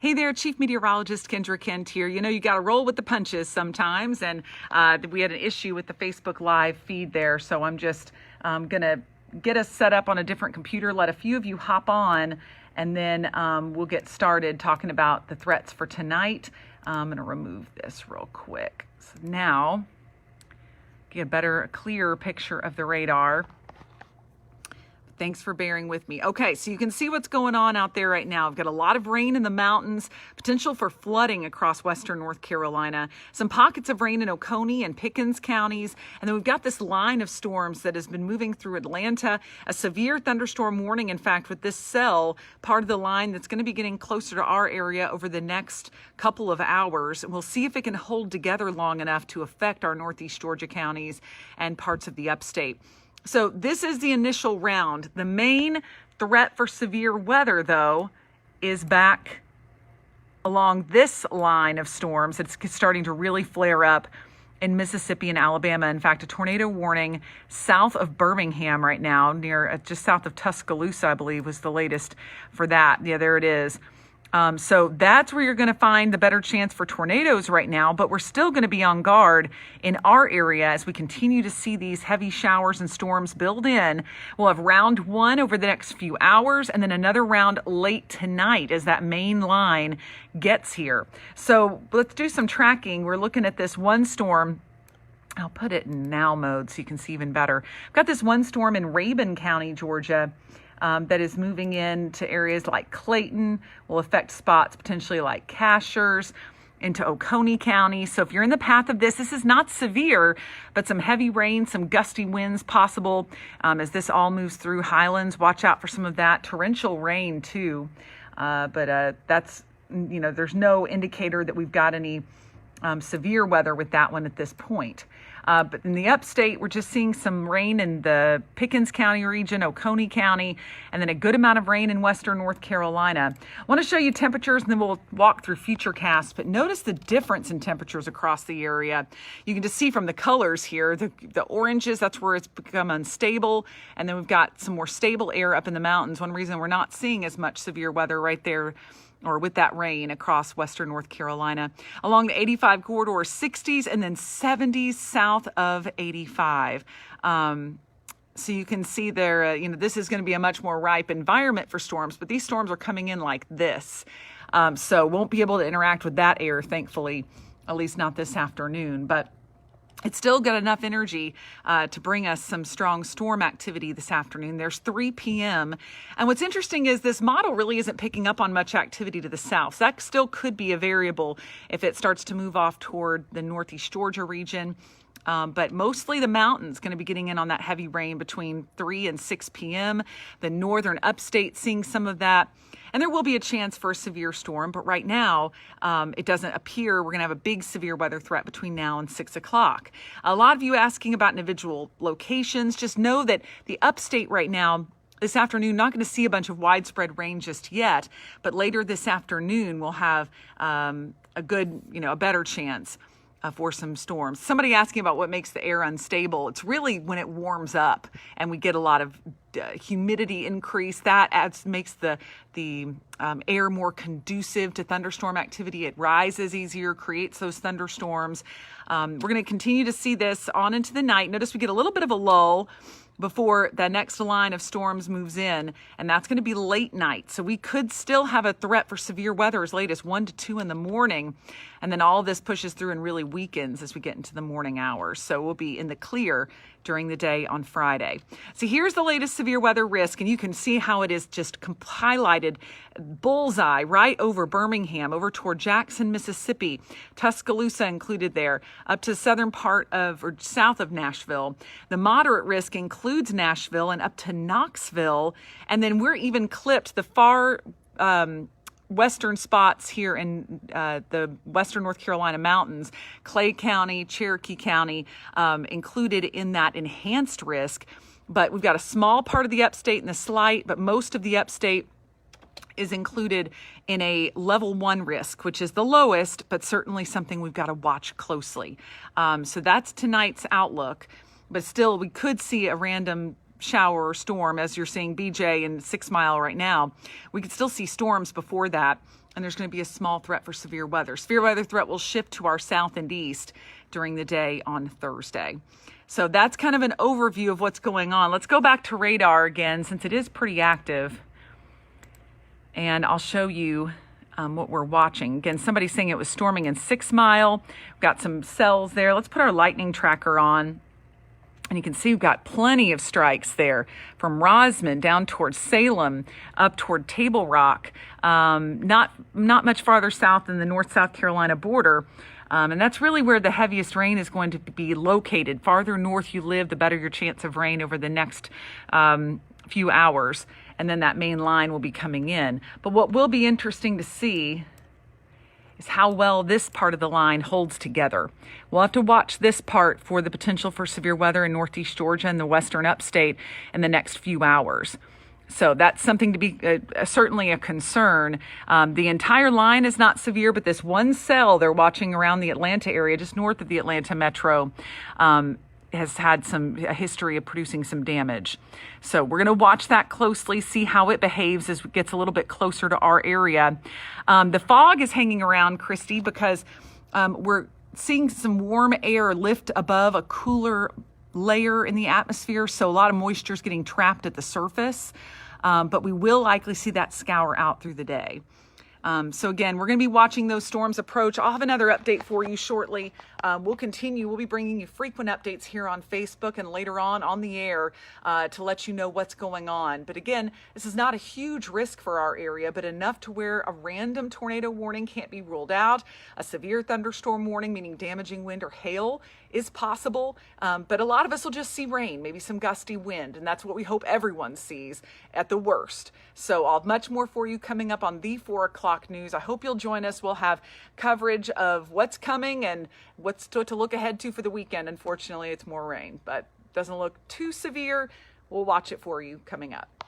Hey there, Chief Meteorologist Kendra Kent here. You know, you got to roll with the punches sometimes, and we had an issue with the Facebook Live feed there, so I'm just going to get us set up on a different computer, let a few of you hop on, and then we'll get started talking about the threats for tonight. I'm going to remove this real quick. So now, get a better, clearer picture of the radar. Thanks for bearing with me. Okay, so you can see what's going on out there right now. We've got a lot of rain in the mountains, potential for flooding across western North Carolina, some pockets of rain in Oconee and Pickens counties, and then we've got this line of storms that has been moving through Atlanta, a severe thunderstorm warning, in fact, with this cell, part of the line that's going to be getting closer to our area over the next couple of hours. We'll see if it can hold together long enough to affect our northeast Georgia counties and parts of the upstate. So this is the initial round. The main threat for severe weather, though, is back along this line of storms. It's starting to really flare up in Mississippi and Alabama. In fact, a tornado warning south of Birmingham right now, near just south of Tuscaloosa, I believe, was the latest for that. Yeah, there it is. So that's where you're going to find the better chance for tornadoes right now, but we're still going to be on guard in our area as we continue to see these heavy showers and storms build in. We'll have round one over the next few hours and then another round late tonight as that main line gets here. So let's do some tracking. We're looking at this one storm. I'll put it in now mode so you can see even better. I've got this one storm in Rabun County, Georgia, that is moving into areas like Clayton, will affect spots potentially like Cashers, into Oconee County. So if you're in the path of this is not severe, but some heavy rain, some gusty winds possible as this all moves through Highlands. Watch out for some of that torrential rain too. But that's, you know, there's no indicator that we've got any severe weather with that one at this point. But in the upstate, we're just seeing some rain in the Pickens County region, Oconee County, and then a good amount of rain in western North Carolina. I want to show you temperatures, and then we'll walk through future casts. But notice the difference in temperatures across the area. You can just see from the colors here, the oranges, that's where it's become unstable. And then we've got some more stable air up in the mountains. One reason we're not seeing as much severe weather right there, or with that rain across western North Carolina. Along the 85 corridor, 60s and then 70s south of 85. So you can see there, this is going to be a much more ripe environment for storms, but these storms are coming in like this. So won't be able to interact with that air, thankfully, at least not this afternoon. But it's still got enough energy to bring us some strong storm activity this afternoon. There's 3 p.m. And what's interesting is this model really isn't picking up on much activity to the south. So that still could be a variable if it starts to move off toward the northeast Georgia region. But mostly the mountains going to be getting in on that heavy rain between 3 and 6 p.m. The northern upstate seeing some of that. And there will be a chance for a severe storm, but right now it doesn't appear we're going to have a big severe weather threat between now and 6 o'clock. A lot of you asking about individual locations. Just know that the upstate right now, this afternoon, not going to see a bunch of widespread rain just yet, but later this afternoon we'll have a better chance for some storms. Somebody asking about what makes the air unstable. It's really when it warms up and we get a lot of humidity increase. That makes the air more conducive to thunderstorm activity. It rises easier, creates those thunderstorms. We're going to continue to see this on into the night. Notice we get a little bit of a lull before the next line of storms moves in, and that's going to be late night. So we could still have a threat for severe weather as late as 1 to 2 in the morning, and then all this pushes through and really weakens as we get into the morning hours. So we'll be in the clear during the day on Friday. So here's the latest severe weather risk, and you can see how it is just highlighted bullseye right over Birmingham, over toward Jackson, Mississippi, Tuscaloosa included there, up to the southern part of or south of Nashville. The moderate risk includes Nashville and up to Knoxville, and then we're even clipped the far western spots here in the western North Carolina mountains, Clay County, Cherokee County, included in that enhanced risk. But we've got a small part of the upstate and the slight, but most of the upstate is included in a level 1 risk, which is the lowest, but certainly something we've got to watch closely. So that's tonight's outlook. But still, we could see a random shower or storm, as you're seeing BJ and 6 Mile right now, we could still see storms before that. And there's going to be a small threat for severe weather. Severe weather threat will shift to our south and east during the day on Thursday. So that's kind of an overview of what's going on. Let's go back to radar again, since it is pretty active. And I'll show you what we're watching. Again, somebody's saying it was storming in 6 Mile. We've got some cells there. Let's put our lightning tracker on. And you can see we've got plenty of strikes there from Rosman down towards Salem, up toward Table Rock, not much farther south than the North-South Carolina border. And that's really where the heaviest rain is going to be located. Farther north you live, the better your chance of rain over the next few hours. And then that main line will be coming in. But what will be interesting to see is how well this part of the line holds together. We'll have to watch this part for the potential for severe weather in northeast Georgia and the western upstate in the next few hours. So that's something to be certainly a concern. The entire line is not severe, but this one cell they're watching around the Atlanta area, just north of the Atlanta metro, has had a history of producing some damage. So we're going to watch that closely, see how it behaves as it gets a little bit closer to our area. The fog is hanging around, Christy, because we're seeing some warm air lift above a cooler layer in the atmosphere. So a lot of moisture is getting trapped at the surface, but we will likely see that scour out through the day. So again, we're going to be watching those storms approach. I'll have another update for you shortly. We'll continue. We'll be bringing you frequent updates here on Facebook and later on the air to let you know what's going on. But again, this is not a huge risk for our area, but enough to where a random tornado warning can't be ruled out. A severe thunderstorm warning, meaning damaging wind or hail, is possible. But a lot of us will just see rain, maybe some gusty wind, and that's what we hope everyone sees at the worst. So I'll have much more for you coming up on the 4 o'clock news. I hope you'll join us. We'll have coverage of what's coming and what's to look ahead to for the weekend. Unfortunately, it's more rain, but doesn't look too severe. We'll watch it for you coming up.